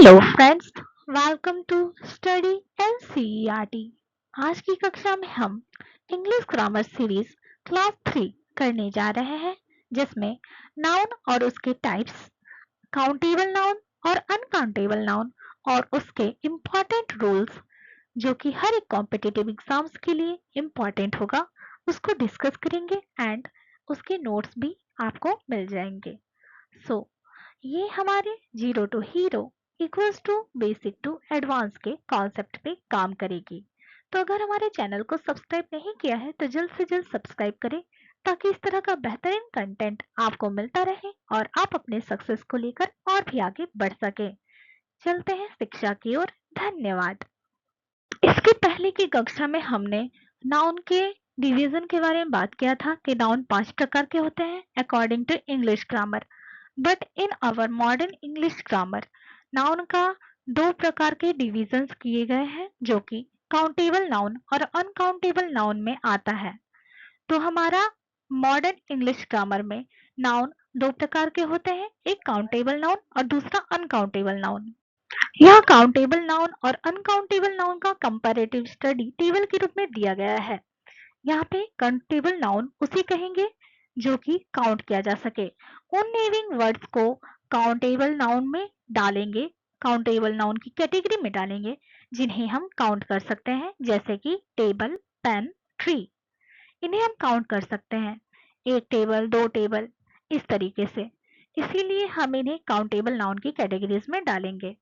Hello friends, welcome to study NCERT. आज की कक्षा में हम इंग्लिश ग्रामर सीरीज क्लास 3 करने जा रहे हैं, जिसमें नाउन और उसके टाइप्स, काउंटेबल नाउन और अनकाउंटेबल नाउन और उसके इम्पोर्टेंट रूल्स, जो कि हर एक कॉम्पिटिटिव एग्जाम्स के लिए इम्पोर्टेंट होगा, उसको डिस्कस करेंगे एंड उसके नोट्स भी आपको मिल जाएंगे। सो ये हमारे zero to hero equals to basic to advance के कॉन्सेप्ट पे काम करेगी। तो अगर हमारे चैनल को सब्सक्राइब नहीं किया है तो जल्द से जल्द सब्सक्राइब करें, ताकि इस तरह का बेहतरीन कंटेंट आपको मिलता रहे और आप अपने सक्सेस को लेकर और भी आगे बढ़ सके। चलते हैं शिक्षा की ओर। धन्यवाद। इसके पहले की कक्षा में हमने नाउन के डिवीजन के बारे में बात किया था कि नाउन 5 प्रकार के होते हैं according to English grammar. But in our modern English grammar noun का 2 प्रकार के डिविजन्स किए गए हैं, जो कि काउंटेबल नाउन और अनकाउंटेबल नाउन में आता है। तो हमारा मॉडर्न इंग्लिश ग्रामर में नाउन 2 प्रकार के होते हैं, एक काउंटेबल नाउन और दूसरा अनकाउंटेबल नाउन। यह काउंटेबल नाउन और अनकाउंटेबल नाउन का कंपैरेटिव स्टडी टेबल के रूप में दिया गया है। यहाँ पे काउंटेबल नाउन उसे कहेंगे जो कि काउंट किया जा सके। उन नेमिंग वर्ड्स को काउंटेबल नाउन में डालेंगे, काउंटेबल नाउन की कैटेगरी में डालेंगे, जिन्हें हम काउंट कर सकते हैं, जैसे कि टेबल, पेन, ट्री। इन्हें हम काउंट कर सकते हैं, एक टेबल, 2 टेबल, इस तरीके से। इसीलिए हम इन्हें काउंटेबल नाउन की कैटेगरीज में डालेंगे।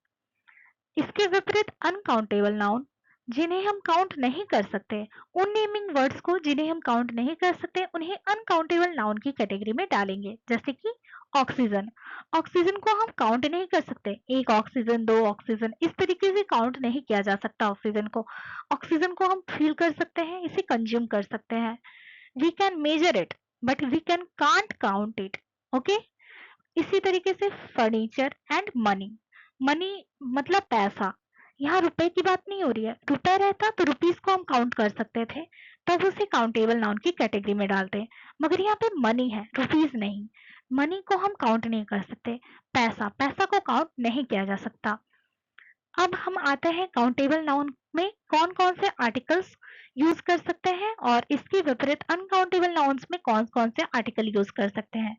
इसके विपरीत अनकाउंटेबल नाउन, जिन्हें हम काउंट नहीं कर सकते, उन नेमिंग वर्ड्स को जिन्हें हम काउंट नहीं कर सकते, उन्हें अनकाउंटेबल नाउन की कैटेगरी में डालेंगे। जैसे कि ऑक्सीजन, ऑक्सीजन को हम काउंट नहीं कर सकते, एक ऑक्सीजन, 2 ऑक्सीजन, इस तरीके से काउंट नहीं किया जा सकता ऑक्सीजन को। ऑक्सीजन को हम फील कर सकते हैं, इसे कंज्यूम कर सकते हैं, we can measure it but we can can't count it. Okay. इसी तरीके से फर्नीचर एंड मनी, मनी मतलब पैसा। यहाँ रुपए की बात नहीं हो रही है, रुपए रहता तो रुपीस को हम काउंट कर सकते थे, तब उसे काउंटेबल नाउन की कैटेगरी में डालते हैं। मगर यहाँ पे मनी है, रुपीस नहीं। मनी को हम काउंट नहीं कर सकते, पैसा, पैसा को काउंट नहीं किया जा सकता। अब हम आते हैं काउंटेबल नाउन में कौन कौन से आर्टिकल्स यूज कर सकते हैं और इसके विपरीत अनकाउंटेबल नाउन्स में कौन कौन से आर्टिकल यूज कर सकते हैं।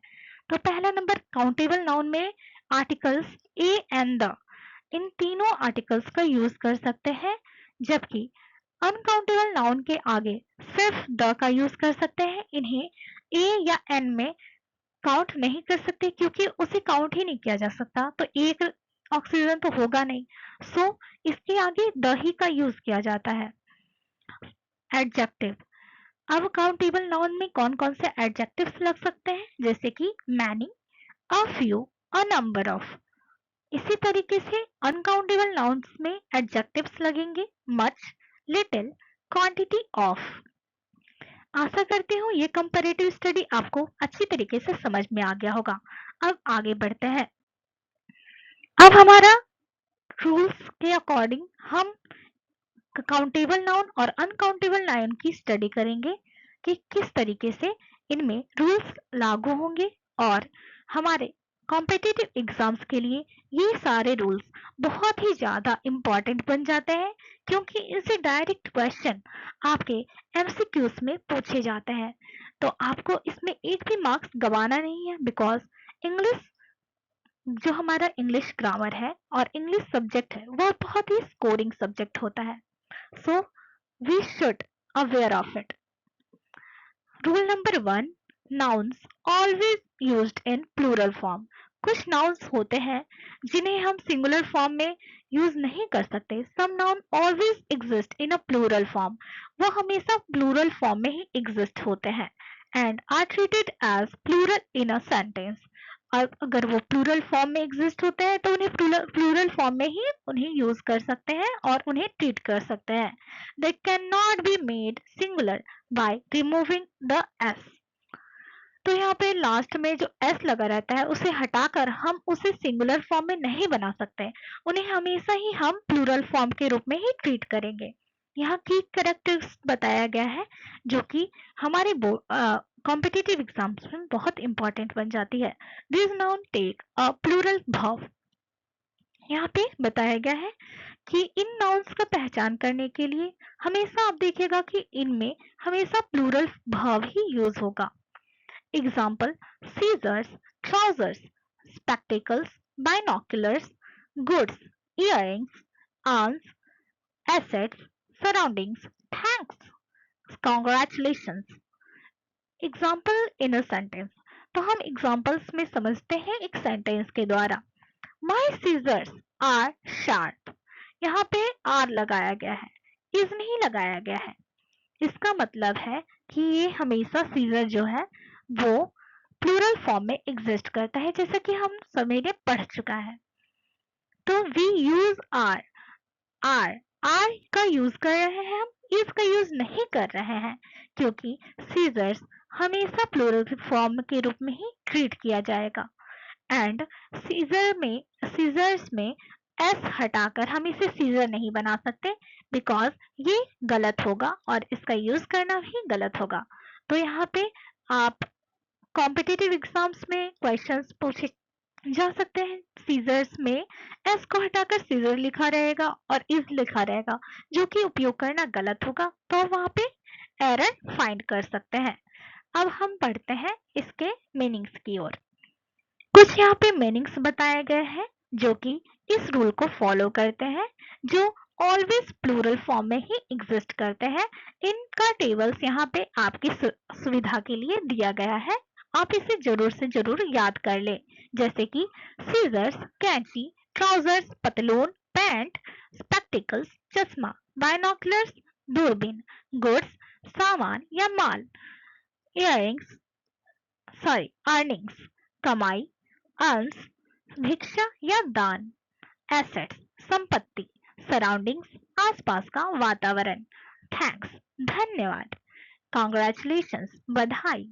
तो पहला नंबर काउंटेबल नाउन में आर्टिकल्स ए एंड द, इन तीनों आर्टिकल्स का यूज कर सकते हैं, जबकि अनकाउंटेबल नाउन के आगे सिर्फ द का यूज कर सकते हैं। इन्हें ए या एन में काउंट नहीं कर सकते, क्योंकि उसे काउंट ही नहीं किया जा सकता, तो एक ऑक्सीजन तो होगा नहीं। सो इसके आगे द ही का यूज किया जाता है। एडजेक्टिव, अब काउंटेबल नाउन में कौन कौन से एडजेक्टिव्स लग सकते हैं, जैसे कि many, a few, a number of. इसी तरीके से अनकाउंटेबल नाउन्स में एडजेक्टिव्स लगेंगे मच, लिटिल, क्वांटिटी ऑफ। आशा करती हूँ ये कंपैरेटिव स्टडी आपको अच्छी तरीके से समझ में आ गया होगा। अब आगे बढ़ते हैं। अब हमारा रूल्स के अकॉर्डिंग हम काउंटेबल नाउन और अनकाउंटेबल नाउन की स्टडी करेंगे कि किस तरीके से इनमें रूल्स लागू होंगे, और हमारे कॉम्पिटिटिव एग्जाम्स के लिए ये सारे रूल्स बहुत ही ज़्यादा इम्पॉर्टेंट बन जाते हैं, क्योंकि इनसे डायरेक्ट क्वेश्चन आपके एमसीक्यूज में पूछे जाते हैं। तो आपको इसमें एक भी मार्क्स गंवाना नहीं है, बिकॉज इंग्लिश, जो हमारा इंग्लिश ग्रामर है और इंग्लिश सब्जेक्ट है, वह बहुत ही स्कोरिंग सब्जेक्ट होता है। So we should aware of it. Rule number 1, nouns always used in plural form. कुछ नाउन्स होते हैं जिन्हें हम सिंगुलर फॉर्म में यूज नहीं कर सकते। Some noun always exist in a plural form, वो हमेशा प्लूरल फॉर्म में ही एग्जिस्ट होते हैं and are treated as plural in a sentence. और अगर वो प्लूरल फॉर्म में एग्जिस्ट होते हैं तो उन्हें प्लूरल फॉर्म में ही उन्हें यूज कर सकते हैं और उन्हें ट्रीट कर सकते हैं। They can not be made singular by removing the S. तो यहाँ पे लास्ट में जो एस लगा रहता है उसे हटाकर हम उसे सिंगुलर फॉर्म में नहीं बना सकते, उन्हें हमेशा ही हम प्लूरल फॉर्म के रूप में ही ट्रीट करेंगे। यहाँ की कैरेक्टर्स बताया गया है, जो कि हमारे कॉम्पिटिटिव एग्जाम्स में बहुत इंपॉर्टेंट बन जाती है। This noun take a plural भाव। यहाँ पे बताया गया है कि इन नाउन्स का पहचान करने के लिए हमेशा आप देखिएगा कि इनमें हमेशा प्लूरल वर्ब ही यूज होगा। Example scissors, trousers, spectacles, binoculars, goods, earrings, arms, assets, surroundings, thanks, congratulations। Example in a sentence, तो हम एग्जाम्पल्स में समझते हैं एक सेंटेंस के द्वारा। माई सीजर्स आर शार्प, यहाँ पे आर लगाया गया है, इज नहीं लगाया गया है। इसका मतलब है कि ये हमेशा सीजर जो है वो प्लूरल फॉर्म में एग्जिस्ट करता है, जैसा कि हम सभी ने पढ़ चुका है। तो we use are, are are का यूज कर रहे हैं हम, इज का यूज नहीं कर रहे हैं, क्योंकि सीजर्स हमेशा प्लूरल फॉर्म के रूप में ही ट्रीट किया जाएगा। एंड सीजर्स में एस हटाकर हम इसे सीजर नहीं बना सकते, बिकॉज ये गलत होगा और इसका यूज करना भी गलत होगा। तो यहाँ पे आप कॉम्पिटिटिव एग्जाम्स में क्वेश्चंस पूछे जा सकते हैं। सीजर्स में एस को हटाकर सीजर लिखा रहेगा और इज लिखा रहेगा, जो कि उपयोग करना गलत होगा, तो वहां पे एरर फाइंड कर सकते हैं। अब हम पढ़ते हैं इसके मीनिंग्स की ओर। कुछ यहाँ पे मीनिंग्स बताए गए हैं जो कि इस रूल को फॉलो करते हैं, जो ऑलवेज प्लूरल फॉर्म में ही एग्जिस्ट करते हैं। इनका टेबल्स यहाँ पे आपकी सुविधा के लिए दिया गया है, आप इसे जरूर से जरूर याद कर ले। जैसे कि सीजर्स कैंची, ट्राउजर्स पतलून, पैंट, स्पेक्टिकल्स चश्मा, बाइनोकुलर्स दूरबीन, गुड्स सामान या माल, इयररिंग्स सॉरी अर्निंग्स कमाई, अर्न्स भिक्षा या दान, एसेट्स संपत्ति, सराउंडिंग्स आसपास का वातावरण, थैंक्स धन्यवाद, कॉन्ग्रेचुलेशंस बधाई,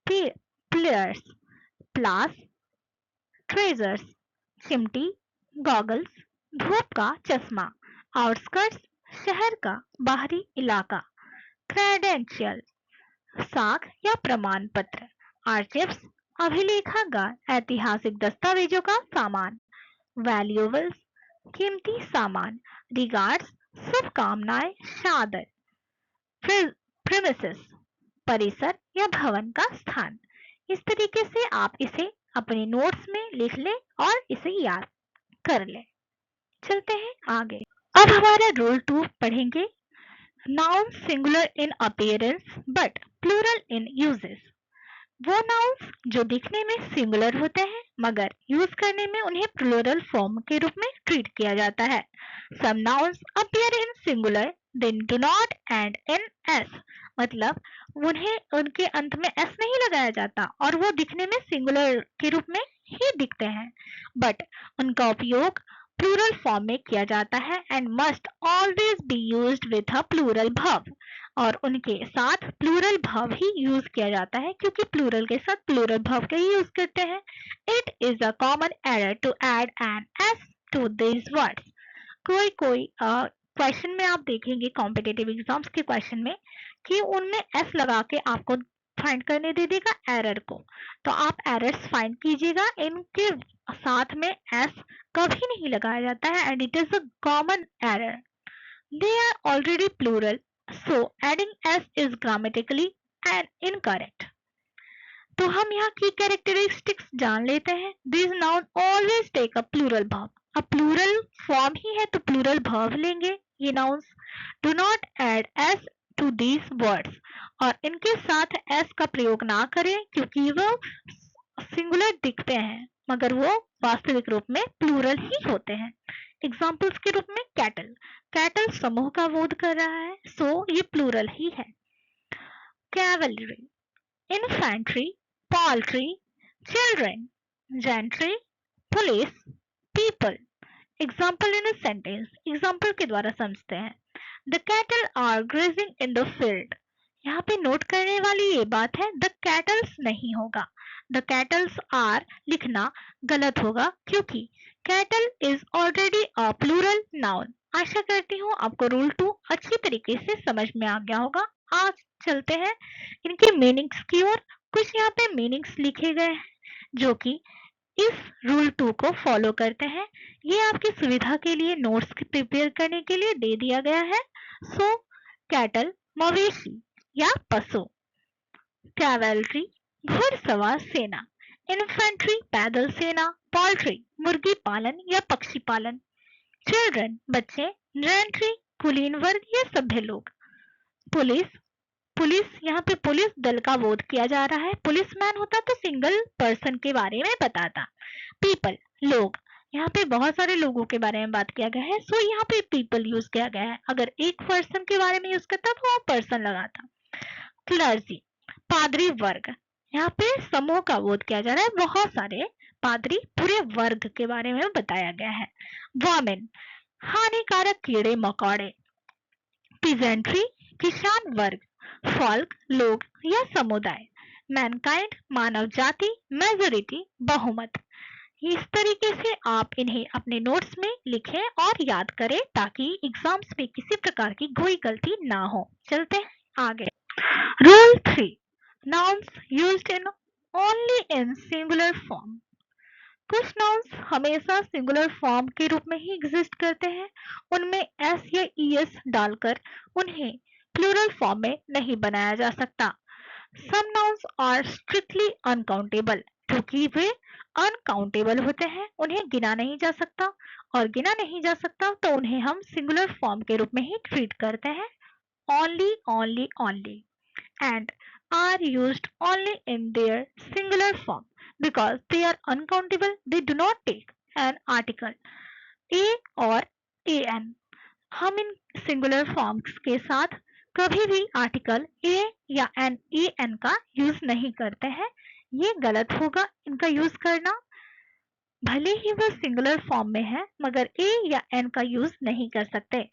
प्लेयर्स प्लास, ट्रेजर्स चिमटी, गॉगल्स धूप का चश्मा, आउटस्कर्ट्स शहर का बाहरी इलाका, क्रेडेंशियल साख या प्रमाण पत्र, आर्चिव्स अभिलेखागार ऐतिहासिक दस्तावेजों का सामान, वैल्यूएबल्स कीमती सामान, रिगार्ड्स शुभकामनाएं सादर, प्रीमिसेस परिसर या भवन का स्थान। इस तरीके से आप इसे अपने नोट्स में लिख लें और इसे याद कर लें। चलते हैं आगे। अब हमारा रूल 2 पढ़ेंगे। Noun singular in appearance but plural in uses. वो नाउन्स जो दिखने में सिंगुलर होते हैं मगर यूज करने में उन्हें प्लूरल फॉर्म के रूप में ट्रीट किया जाता है। Some nouns appear in singular then do not end in S, मतलब उन्हें उनके अंत में एस नहीं लगाया जाता और वो दिखने में सिंगुलर के रूप में ही दिखते हैं, बट उनका उपयोग प्लूरल फॉर्म में किया जाता है and must always be used with a plural verb, और उनके साथ प्लूरल वर्ब ही यूज किया जाता है, क्योंकि प्लूरल के साथ प्लूरल वर्ब का ही यूज करते हैं। It is a common error to add an S to this words. कोई कोई क्वेश्चन में आप देखेंगे कॉम्पिटिटिव एग्जाम्स के क्वेश्चन में कि उनमें एस लगा के आपको फाइंड करने दे देगा एरर को, तो आप एरर्स फाइंड कीजिएगा, इनके साथ में एस कभी नहीं लगाया जाता है and it is a common error. They are already plural, so adding s is grammatically and incorrect। तो हम यहाँ की कैरेक्टरिस्टिक्स जान लेते हैं। This noun always take a plural verb, अब प्लूरल फॉर्म ही है तो प्लूरल वर्ब लेंगे ये nouns. Do not add S to these words, और इनके साथ एस का प्रयोग ना करें क्योंकि वो सिंगुलर दिखते हैं मगर वो वास्तविक रूप में प्लूरल ही होते हैं। एग्जाम्पल्स के रूप में कैटल, कैटल समूह का बोध कर रहा है, सो ये प्लूरल ही है। Cavalry, infantry, poultry, children, gentry, police, people। Example in a sentence, example के द्वारा समझते हैं। The cattle are grazing in the field, यहाँ पे नोट करने वाली ये बात है द कैटल्स नहीं होगा, द कैटल्स आर लिखना गलत होगा क्योंकि cattle is already a plural noun. आशा करती हूँ आपको रूल 2 अच्छी तरीके से समझ में आ गया होगा। आज चलते हैं इनके मीनिंग्स की ओर। कुछ यहाँ पे मीनिंग्स लिखे गए हैं जो कि इस रूल 2 को फॉलो करते हैं। ये आपकी सुविधा के लिए नोट्स प्रिपेयर करने के लिए दे दिया गया है। सो कैटल मवेशी या पशु, कैवलरी घुड़सवार सेना, इन्फेंट्री पैदल सेना, पोल्ट्री मुर्गी पालन या पक्षी पालन, चिल्ड्रन बच्चे, जेंट्री कुलीन वर्ग या सभ्य लोग, पुलिस पुलिस यहाँ पे पुलिस दल का बोध किया जा रहा है। पुलिसमैन होता तो सिंगल पर्सन के बारे में बताता। पीपल लोग, यहाँ पे बहुत सारे लोगों के बारे में बात किया गया है, सो यहाँ पे पीपल यूज किया गया है। अगर एक पर्सन के बारे में यूज करता तो वहाँ पर्सन लगाता। क्लर्जी पादरी वर्ग, यहाँ पे समूह का बोध किया जा रहा है। बहुत सारे पादरी पूरे वर्ग के बारे में बताया गया है। वॉमेन हानिकारक कीड़े मकोड़े, पीजेंट्री किसान वर्ग, फॉल्क लोग या समुदाय, मैनकाइंड मानव जाति, मेजोरिटी बहुमत। इस तरीके से आप इन्हें अपने नोट्स में लिखें और याद करें ताकि एग्जाम्स में किसी प्रकार की कोई गलती ना हो। चलते हैं आगे। Rule 3 nouns used in only in singular form। कुछ नाउन्स हमेशा सिंगुलर फॉर्म के रूप में ही एग्जिस्ट करते हैं। उनमें एस या ईएस डालकर उन्हें प्लूरल फॉर्म में नहीं बनाया जा सकता। Some nouns are strictly uncountable, क्योंकि वे अनकाउंटेबल होते हैं, उन्हें गिना नहीं जा सकता, और गिना नहीं जा सकता तो उन्हें हम सिंगुलर फॉर्म के रूप में ही ट्रीट करते हैं। Only only only and are used only in their singular form because they are uncountable. They do not take an article a or an। हम इन सिंगुलर फॉर्म्स के साथ कभी भी आर्टिकल a या an का यूज नहीं करते हैं। ये गलत होगा इनका यूज करना। भले ही वह सिंगुलर फॉर्म में है मगर a या n का यूज नहीं कर सकते।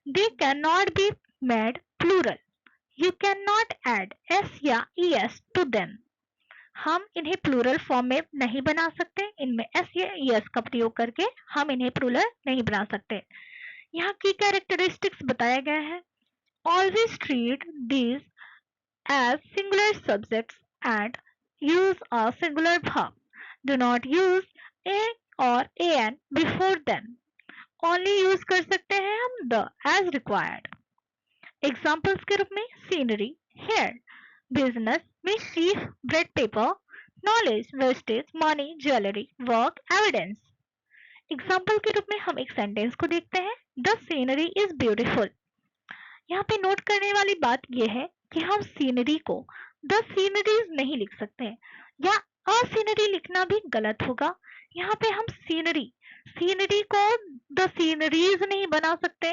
They cannot be made plural। You cannot add s या es to them। हम इन्हें प्लूरल फॉर्म में नहीं बना सकते। इनमें s या es का प्रयोग करके हम इन्हें प्लूरल नहीं बना सकते। यहाँ की कैरेक्टरिस्टिक्स बताया गया है। Always treat these as singular subjects and use a singular verb। Do not use a or an before them। Only use कर सकते हैं हम the as required। एग्जाम्पल्स के रूप में scenery, hair, business, mischief, bread paper, knowledge, wastage, money, jewellery, work, evidence. Example के रूप में हम एक सेंटेंस को देखते हैं। The scenery is beautiful. यहाँ पे नोट करने वाली बात यह है कि हम सीनरी को द सीनरीज नहीं लिख सकते या अ सीनरी लिखना भी गलत होगा। यहाँ पे हम सीनरी को द सीनरीज नहीं बना सकते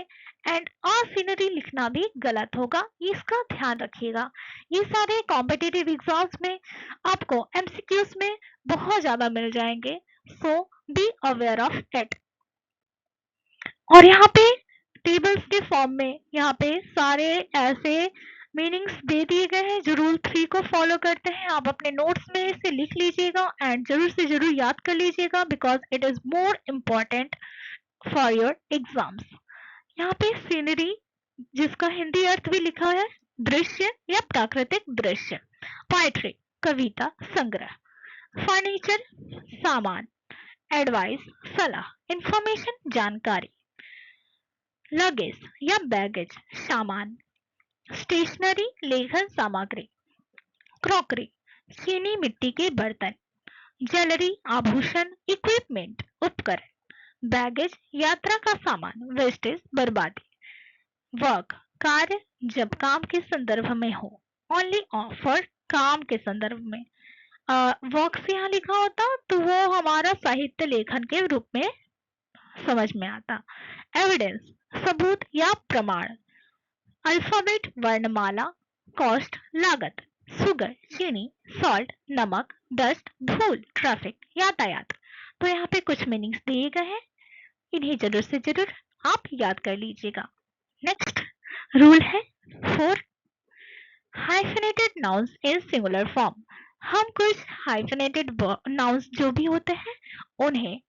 एंड अ सीनरी लिखना भी गलत होगा। इसका ध्यान रखिएगा। ये सारे कॉम्पिटिटिव एग्जाम्स में आपको एमसीक्यूज में बहुत ज्यादा मिल जाएंगे, सो बी अवेयर ऑफ इट। और यहाँ पे टेबल्स के फॉर्म में यहाँ पे सारे ऐसे मीनिंग्स दे दिए गए हैं जो रूल 3 को फॉलो करते हैं। आप अपने नोट्स में इसे लिख लीजिएगा एंड जरूर से जरूर याद कर लीजिएगा because it is more important for your exams. यहाँ पे सीनरी जिसका हिंदी अर्थ भी लिखा है दृश्य या प्राकृतिक दृश्य। पोएट्री कविता संग्रह। फर्नीचर सामान। एडवाइस सलाह इंफॉर्मेशन जानकारी। लगेज या बैगेज सामान। स्टेशनरी लेखन सामग्री। क्रॉकरी चीनी मिट्टी के बर्तन। ज्वेलरी आभूषण इक्विपमेंट उपकरण। बैगेज यात्रा का सामान वेस्टेज बर्बादी। वर्क कार्य जब काम के संदर्भ में हो। ओनली ऑफर काम के संदर्भ में। वर्क से यहाँ लिखा होता तो वो हमारा साहित्य लेखन के रूप में समझ में आता। एविडेंस सबूत या प्रमाण। अल्फाबेट वर्णमाला। कॉस्ट लागत। शुगर चीनी। सॉल्ट नमक। डस्ट धूल। ट्रैफिक यातायात। तो यहाँ पे कुछ मीनिंग्स दिए गए हैं, इन्हें जरूर से जरूर आप याद कर लीजिएगा। नेक्स्ट रूल है 4 हाइफेनेटेड नाउन्स इन सिंगुलर फॉर्म। हम कुछ हाइफेनेटेड नाउन्स जो भी होते हैं उन्हें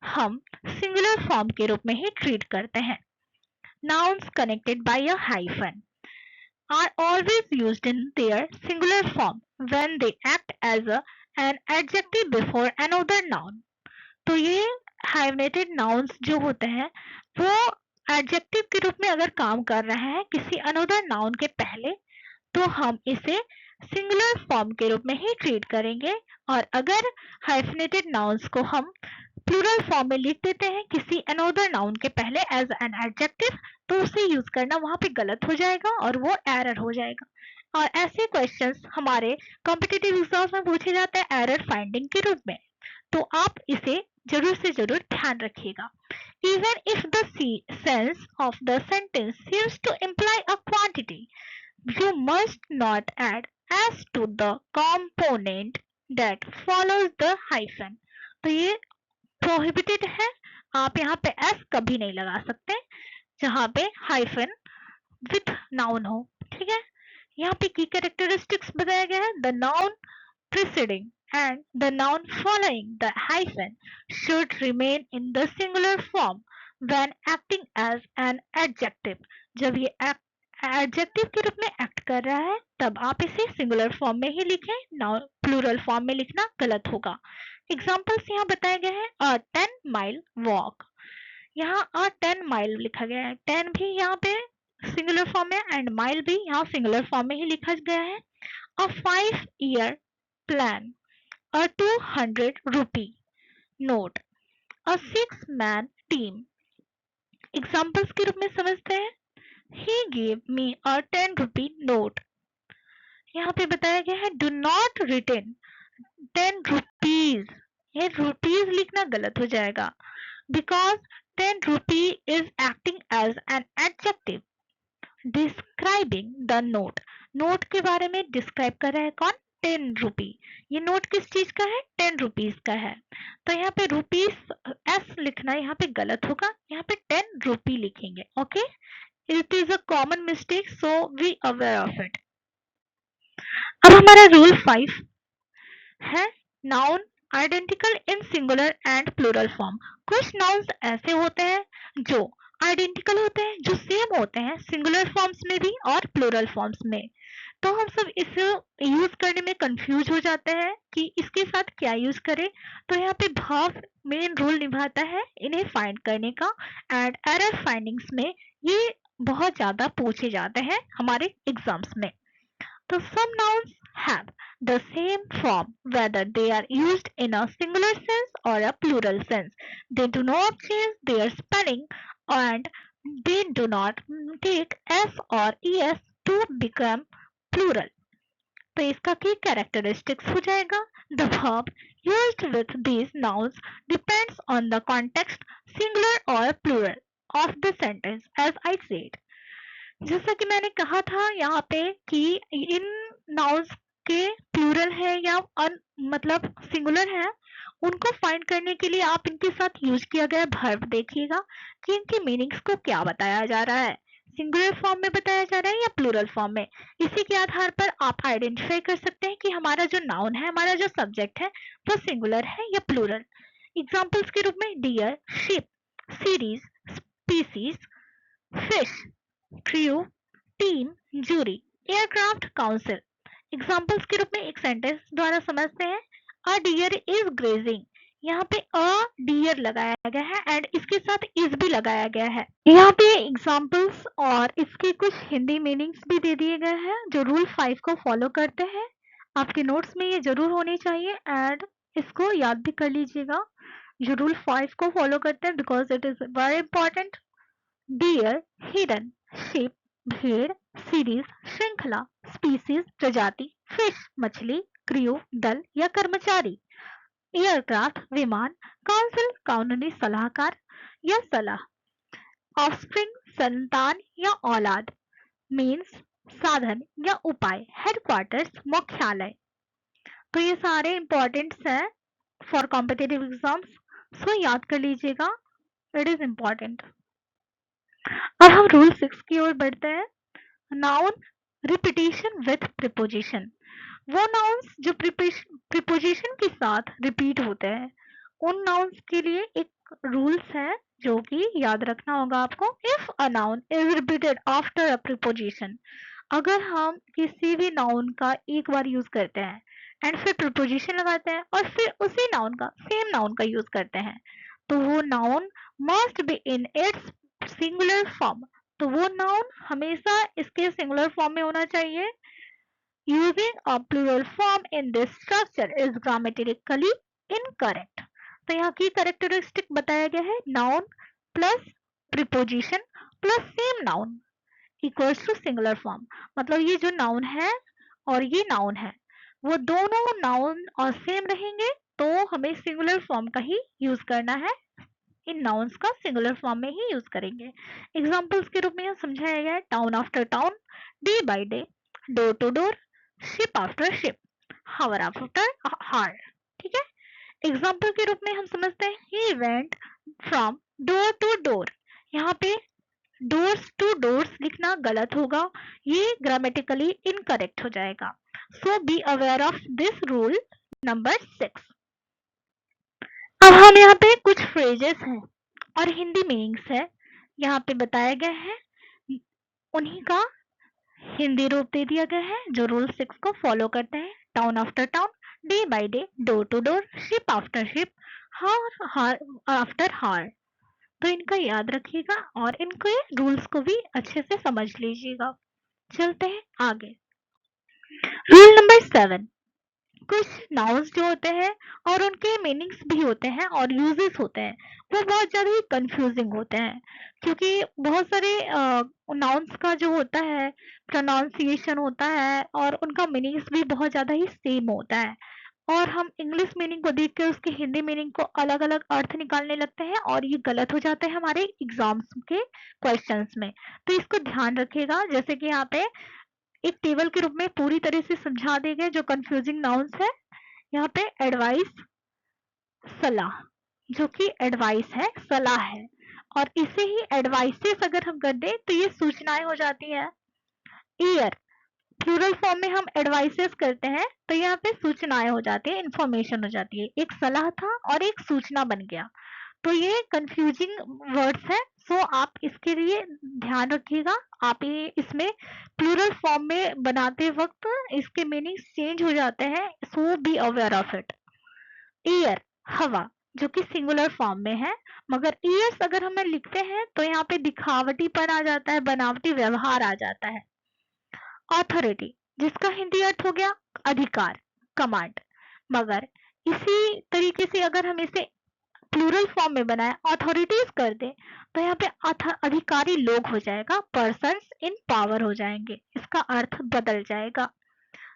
हम सिंगुलर फॉर्म के रूप में ही ट्रीट करते हैं। Nouns connected by a hyphen are always used in their singular form when they act as a an adjective before another noun. तो ये हाइफनेटेड नाउन्स जो होते हैं वो एडजेक्टिव के रूप में अगर काम कर रहे हैं किसी अनदर नाउन के पहले तो हम इसे सिंगुलर फॉर्म के रूप में ही ट्रीट करेंगे, और अगर हाइफनेटेड नाउन्स को हम प्लूरल फॉर्म में लिख देते हैं किसी अनदर नाउन के पहले एज एन एडजेक्टिव, तो उसे यूज करना वहां पे गलत हो जाएगा और वो एरर हो जाएगा। और ऐसे क्वेश्चंस हमारे कॉम्पिटिटिव एग्जाम्स में पूछे जाते हैं एरर फाइंडिंग के रूप में, तो आप इसे जरूर से जरूर ध्यान रखिएगा। Even if the sense of the sentence seems to imply a quantity, you must not add as to the component that follows the hyphen. तो ये prohibited है, आप यहाँ पे s कभी नहीं लगा सकते जहाँ पे hyphen with noun हो, ठीक है। यहाँ पे की characteristics बताया गया है, the noun preceding and the noun following the hyphen should remain in the singular form when acting as an adjective. जब ये एडजेक्टिव के रूप में एक्ट कर रहा है तब आप इसे सिंगुलर फॉर्म में ही लिखें, नाउन प्लूरल फॉर्म में लिखना गलत होगा। एग्जांपल्स यहाँ बताए गए हैं, अ 10 माइल वॉक, यहाँ अ 10 माइल लिखा गया है, 10 भी यहाँ पे सिंगुलर फॉर्म में एंड माइल भी यहाँ सिंगुलर फॉर्म में ही लिखा गया है। अ 5-year plan, a 200 rupee note, a 6-man team। Examples के रूप में समझते हैं, he gave me a 10 rupee note। यहाँ पे बताया गया है do not return 10 rupees, ये rupees लिखना गलत हो जाएगा because 10 rupee is acting as an adjective describing the note। Note के बारे में डिस्क्राइब कर रहा है कौन, 10 रुपी। ये नोट किस चीज का है, 10 रुपीज का है, तो यहाँ पे रुपीस एस लिखना यहाँ पे गलत होगा, यहाँ पे 10 रुपी लिखेंगे। Okay, it is a common mistake, so we aware of it. अब हमारा रूल 5 है noun identical in singular and plural form. कुछ नाउन्स ऐसे होते हैं जो आइडेंटिकल होते हैं, जो सेम होते हैं सिंगुलर फॉर्म्स में भी और प्लूरल फॉर्म्स में, तो हम सब इसे यूज करने में कंफ्यूज हो जाते हैं कि इसके साथ क्या यूज करें। तो यहाँ पे भाव मेन रोल निभाता है इन्हें फाइंड करने का, एंड एरर फाइंडिंग्स में ये बहुत ज्यादा पूछे जाते हैं हमारे एग्जाम्स में। तो some nouns have the same form whether they are used in a singular sense or a plural sense. They do not change their spelling and they do not take s or es to become plural. तो इसका की characteristics हो जाएगा, the verb used with these nouns depends on the context, singular or plural of the sentence, as I said. जैसा कि मैंने कहा था यहाँ पे कि इन नाउन्स के प्लूरल है या मतलब सिंगुलर है, उनको फाइंड करने के लिए आप इनके साथ यूज किया गया वर्ब देखिएगा कि इनकी मीनिंग्स को क्या बताया जा रहा है, सिंगुलर फॉर्म में बताया जा रहा है या प्लूरल फॉर्म में। इसी के आधार पर आप आइडेंटिफाई कर सकते हैं कि हमारा जो नाउन है, हमारा जो सब्जेक्ट है, वो सिंगुलर है या प्लूरल। एग्जाम्पल्स के रूप में deer, ship, series, species, fish, crew, team, jury, aircraft, council. Examples के रूप में एक सेंटेंस द्वारा समझते हैं, अ डियर इज ग्रेजिंग, यहाँ पे अ डियर लगाया गया है एंड इसके साथ इज भी लगाया गया है। यहाँ पे एग्जाम्पल्स और इसके कुछ हिंदी मीनिंग्स भी दे दिए गए हैं जो रूल 5 को फॉलो करते हैं। आपके नोट्स में ये जरूर होने चाहिए एंड इसको याद भी कर लीजिएगा जो रूल 5 को फॉलो करते हैं, because it is very important. Deer, हिरन, शिप, भेड़, सीरीज, श्रृंखला, स्पीसीज, प्रजाति, फिश, मछली, क्रू, दल या कर्मचारी, एयरक्राफ्ट, विमान, काउंसिल, कानूनी सलाहकार या सलाह, ऑफस्प्रिंग, संतान या औलाद, मीन्स, साधन या उपाय, हेडक्वार्टर्स, मुख्यालय। तो ये सारे इंपॉर्टेंट्स हैं फॉर कॉम्पिटिटिव एग्जाम्स, सो याद कर लीजिएगा, इट इज इम्पॉर्टेंट। अब हम रूल 6 की ओर बढ़ते हैं, नाउन रिपीटिशन विथ प्रीपोजिशन। वो नाउन्स जो प्रीपोजिशन के साथ रिपीट होते हैं, उन नाउन्स के लिए एक रूल्स है जो कि याद रखना होगा आपको। If a noun is repeated after a preposition, अगर हम किसी भी नाउन का एक बार यूज करते हैं एंड फिर प्रीपोजिशन लगाते हैं और फिर उसी नाउन का सेम नाउन का यूज करते हैं, तो वो noun must be in its singular form. तो वो नाउन हमेशा इसके सिंगुलर फॉर्म में होना चाहिए। Using a plural form in this structure is grammatically incorrect। तो यहाँ की कैरेक्टरिस्टिक बताया गया है noun plus preposition plus same noun equals to singular form. मतलब ये जो नाउन है और ये नाउन है वो दोनों नाउन और सेम रहेंगे, तो हमें सिंगुलर फॉर्म का ही यूज करना है। इन नाउन्स का सिंगुलर फॉर्म में ही यूज करेंगे। एग्जाम्पल्स के रूप में यह समझाया गया है town after town, day by day, door to door, ship after ship, hour after hour. ठीक है, एग्जाम्पल के रूप में हम समझते हैं he went from door to door. यहाँ पे डोर्स टू डोर्स लिखना गलत होगा, ये ग्रामेटिकली इनकरेक्ट हो जाएगा। So be aware of this rule number 6। अब हम यहाँ पे कुछ फ्रेजेस हैं और हिंदी मीनिंग्स है यहाँ पे बताया गया है, उन्हीं का हिंदी रूप दे दिया गया है जो रूल 6 को फॉलो करते हैं। Town after town, day by day, door to door, ship after ship, हार आफ्टर हार। तो इनका याद रखिएगा और इनके रूल्स को भी अच्छे से समझ लीजिएगा। चलते हैं आगे। रूल नंबर 7, कुछ नाउन्स जो होते हैं और उनके मीनिंग्स भी होते हैं और यूजेस होते हैं वो बहुत ज़्यादा ही कंफ्यूजिंग होते हैं, क्योंकि बहुत सारे नाउन्स का जो होता है प्रोनाउंसिएशन होता है और उनका मीनिंग्स भी बहुत ज़्यादा ही सेम होता है, और हम इंग्लिश मीनिंग को देख के उसके हिंदी मीनिंग को अलग अलग अर्थ निकालने लगते हैं और ये गलत हो जाता है हमारे एग्जाम्स के क्वेश्चंस में। तो इसको ध्यान रखिएगा। जैसे कि यहाँ पे एक टेबल के रूप में पूरी तरह से समझा दिए गए जो कंफ्यूजिंग नाउन्स है। यहाँ पे एडवाइस, सलाह, जो कि एडवाइस है, सलाह है, और इसे ही एडवाइसेस अगर हम कर दें तो ये सूचनाएं हो जाती है। ईयर, प्लूरल फॉर्म में हम एडवाइसेस करते हैं तो यहाँ पे सूचनाएं हो जाती है, इंफॉर्मेशन हो जाती है। एक सलाह था और एक सूचना बन गया, तो ये कंफ्यूजिंग वर्ड्स है। सो आप इसके लिए ध्यान रखिएगा। आप ये इसमें प्लूरल फॉर्म में बनाते वक्त इसके मीनिंग चेंज हो जाते हैं, so be aware of it. Year, हवा, जो कि सिंगुलर फॉर्म में है, मगर ईयर्स अगर हमें लिखते हैं तो यहाँ पे दिखावटीपन आ जाता है, बनावटी व्यवहार आ जाता है। ऑथोरिटी, जिसका हिंदी अर्थ हो गया अधिकार, कमांड, मगर इसी तरीके से अगर हम इसे प्लूरल फॉर्म में बनाए अथॉरिटीज कर दे तो यहाँ पे अधिकारी लोग हो जाएगा, पर्सन्स इन पावर हो जाएंगे, इसका अर्थ बदल जाएगा।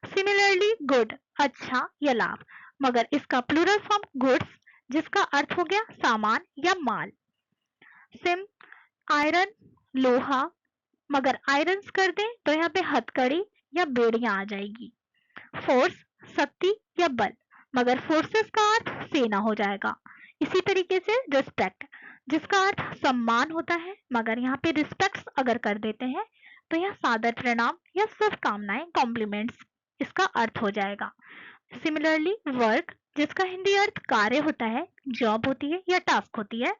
सिमिलरली गुड, अच्छा या लाभ, मगर इसका प्लूरल फॉर्म गुड्स, जिसका अर्थ हो गया सामान या माल। सिम, आयरन, लोहा, मगर आयरन्स कर दे तो यहाँ पे हथकड़ी या बेड़ियां आ जाएगी। फोर्स, शक्ति या बल, मगर फोर्सेस का अर्थ सेना हो जाएगा। इसी तरीके से रिस्पेक्ट, जिसका अर्थ सम्मान होता है, मगर यहाँ पे रिस्पेक्ट्स अगर कर देते हैं तो यह सादर प्रणाम या शुभकामनाएं, कॉम्प्लीमेंट्स, इसका अर्थ हो जाएगा। सिमिलरली वर्क, जिसका हिंदी अर्थ कार्य होता है, जॉब होती है या टास्क होती है,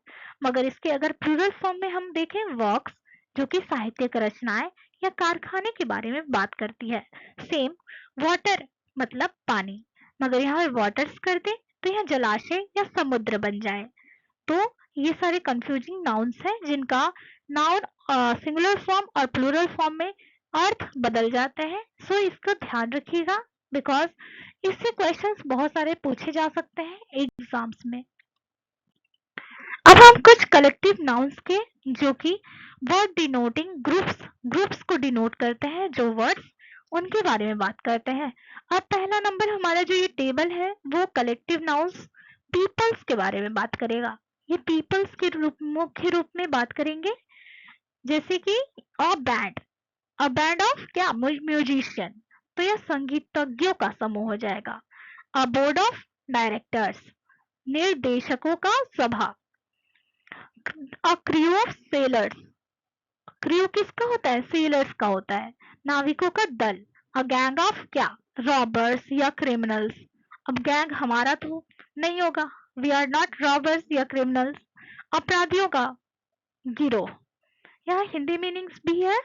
मगर इसके अगर प्लूरल फॉर्म में हम देखें वर्क्स, जो कि साहित्यिक रचनाएं या कारखाने के बारे में बात करती है। सेम, वाटर मतलब पानी, मगर यहाँ वाटर्स कर दे तो यह जलाशय या समुद्र बन जाए। तो ये सारे कंफ्यूजिंग नाउन्स हैं जिनका नाउन सिंगुलर फॉर्म और प्लूरल फॉर्म में अर्थ बदल जाते हैं। सो इसको ध्यान रखिएगा, बिकॉज इससे क्वेश्चंस बहुत सारे पूछे जा सकते हैं एग्जाम्स में। अब हम कुछ कलेक्टिव नाउन्स के, जो कि वर्ड डिनोटिंग ग्रुप्स को डिनोट करते हैं, जो वर्ड्स, उनके बारे में बात करते हैं। अब पहला नंबर हमारा जो ये टेबल है वो कलेक्टिव नाउन्स पीपल्स के बारे में बात करेगा। ये पीपल्स के मुख्य रूप में बात करेंगे, जैसे कि अ बैंड ऑफ क्या, म्यूजिशियन, तो यह संगीतज्ञों का समूह हो जाएगा। अ बोर्ड ऑफ डायरेक्टर्स, निर्देशकों का सभा। A crew of sellers, crew किसका होता है, सेलर्स का होता है, नाविकों का दल। अ गैंग ऑफ क्या, रॉबर्स या क्रिमिनल्स। अब गैंग हमारा तो नहीं होगा, वी आर नॉट रॉबर्स या क्रिमिनल्स, अपराधियों का गिरोह। यहाँ हिंदी मीनिंग्स भी है,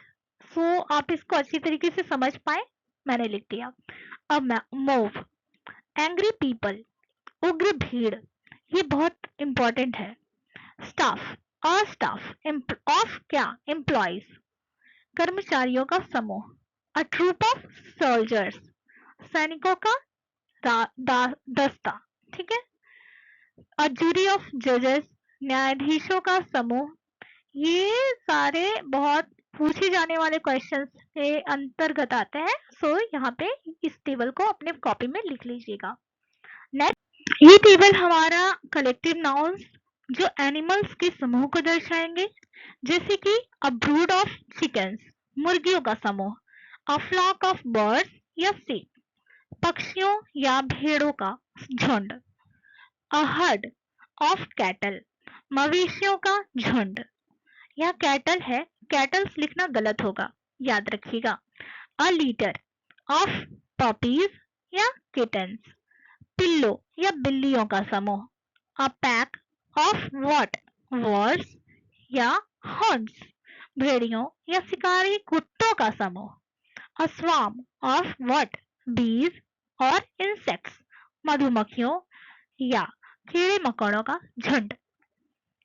सो आप इसको अच्छी तरीके से समझ पाए, मैंने लिख दिया। अब मूव, एंग्री पीपल, उग्र भीड़, ये बहुत इंपॉर्टेंट है। स्टाफ और स्टाफ ऑफ क्या एम्प्लॉयज, कर्मचारियों का समूह। अ ट्रूप ऑफ सोल्जर्स, सैनिकों का दस्ता। ठीक है। अ जूरी ऑफ जजेस, न्यायाधीशों का समूह। ये सारे बहुत पूछे जाने वाले क्वेश्चंस के अंतर्गत आते हैं। सो यहाँ पे इस टेबल को अपने कॉपी में लिख लीजिएगा। नेक्स्ट, ये टेबल हमारा कलेक्टिव नाउन्स जो एनिमल्स के समूह को दर्शाएंगे, जैसे कि अ ब्रूड ऑफ चिकन्स, मुर्गियों का समूह। अ फ्लॉक ऑफ बर्ड्स या शीप, पक्षियों या भेड़ों का झुंड। अ हर्ड ऑफ कैटल, मवेशियों का झुंड। यहाँ कैटल है, कैटल्स लिखना गलत होगा, याद रखिएगा। अ लीटर ऑफ पपीज या किटन्स, पिल्लो या बिल्लियों का समूह। A pack of what, Wars या हॉर्न्स, भेड़ियों या शिकारी कुत्तों का समूह। अ स्वार्म ऑफ व्हाट, बीज और इंसेक्ट्स, मधुमक्खियों या कीड़े मकोड़ों का झुंड।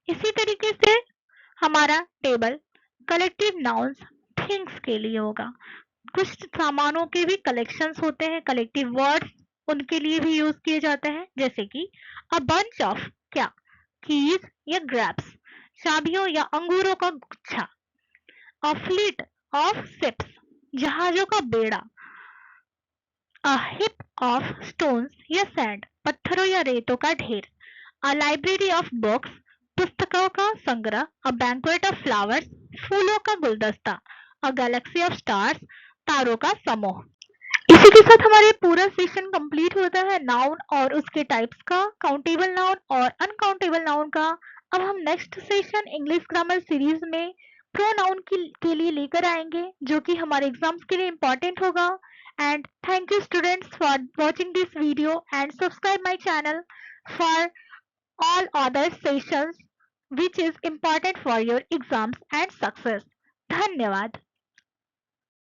इसी तरीके से हमारा टेबल कलेक्टिव नाउन्स थिंग्स के लिए होगा। कुछ सामानों के भी कलेक्शंस होते हैं, कलेक्टिव वर्ड्स उनके लिए भी यूज किए जाते हैं, जैसे कि अ बंच ऑफ क्या, कीज या ग्रैप्स, चाबियों या अंगूरों का गुच्छा। अ फ्लीट ऑफ शिप्स, जहाजों का बेड़ा। अ हिप ऑफ स्टोन्स या सैंड, पत्थरों या रेतों का ढेर। अ लाइब्रेरी ऑफ बुक्स, पुस्तकों का संग्रह। अ बैंक्वेट ऑफ फ्लावर्स, फूलों का गुलदस्ता। अ गैलेक्सी ऑफ स्टार्स, तारों का समूह। इसी के साथ हमारे पूरा सेशन कंप्लीट होता है नाउन और उसके टाइप्स का, काउंटेबल नाउन और अनकाउंटेबल नाउन का। अब हम next session English grammar series में प्रोनाउन के लिए लेकर आएंगे, जो कि हमारे एग्जाम्स के लिए इम्पोर्टेंट होगा। And thank you students for watching this video and subscribe my channel for all other sessions which is important for your exams and success. धन्यवाद।